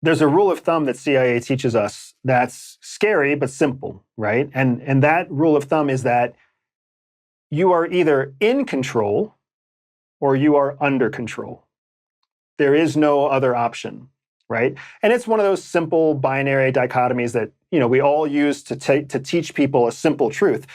There's a rule of thumb that CIA teaches us that's scary but simple, right? And that rule of thumb is that you are either in control or you are under control. There is no other option, right? And it's one of those simple binary dichotomies that, we all use to teach people a simple truth.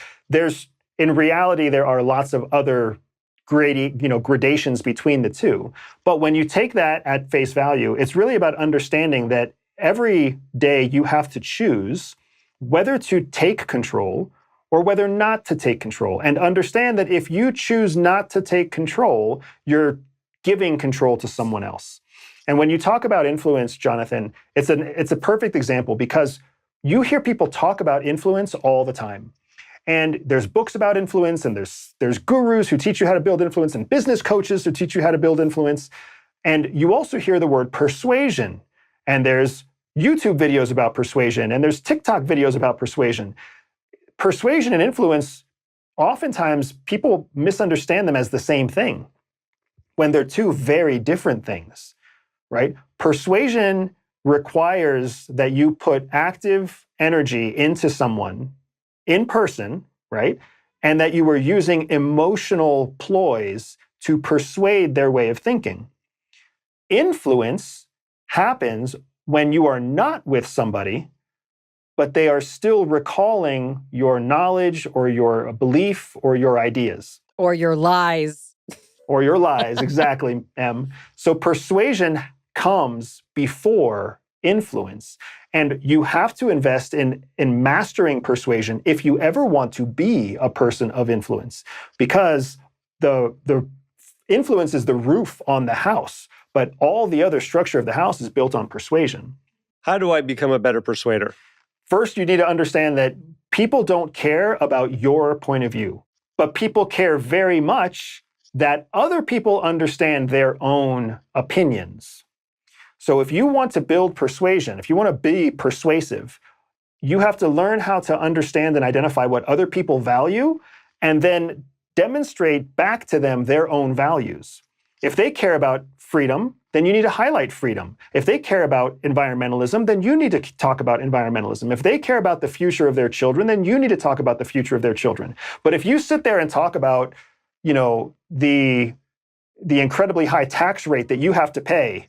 In reality, there are lots of other gradations between the two. But when you take that at face value, it's really about understanding that every day you have to choose whether to take control or whether not to take control. And understand that if you choose not to take control, you're giving control to someone else. And when you talk about influence, Jonathan, it's a perfect example because you hear people talk about influence all the time. And there's books about influence, and there's gurus who teach you how to build influence, and business coaches who teach you how to build influence. And you also hear the word persuasion. And there's YouTube videos about persuasion, and there's TikTok videos about persuasion. Persuasion and influence, oftentimes people misunderstand them as the same thing when they're two very different things, right? Persuasion requires that you put active energy into someone in person, right? And that you were using emotional ploys to persuade their way of thinking. Influence happens when you are not with somebody, but they are still recalling your knowledge or your belief or your ideas. Or your lies. Or your lies, exactly, Em. So persuasion comes before influence. And you have to invest in mastering persuasion if you ever want to be a person of influence. Because the influence is the roof on the house, but all the other structure of the house is built on persuasion. How do I become a better persuader? First, you need to understand that people don't care about your point of view, but people care very much that other people understand their own opinions. So if you want to build persuasion, if you want to be persuasive, you have to learn how to understand and identify what other people value and then demonstrate back to them their own values. If they care about freedom, then you need to highlight freedom. If they care about environmentalism, then you need to talk about environmentalism. If they care about the future of their children, then you need to talk about the future of their children. But if you sit there and talk about, the incredibly high tax rate that you have to pay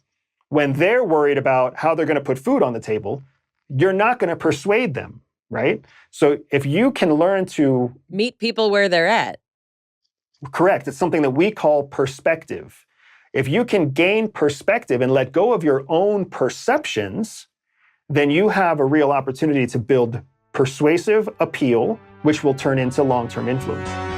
when they're worried about how they're going to put food on the table, you're not going to persuade them, right? So if you can learn to meet people where they're at. Correct. It's something that we call perspective. If you can gain perspective and let go of your own perceptions, then you have a real opportunity to build persuasive appeal, which will turn into long-term influence.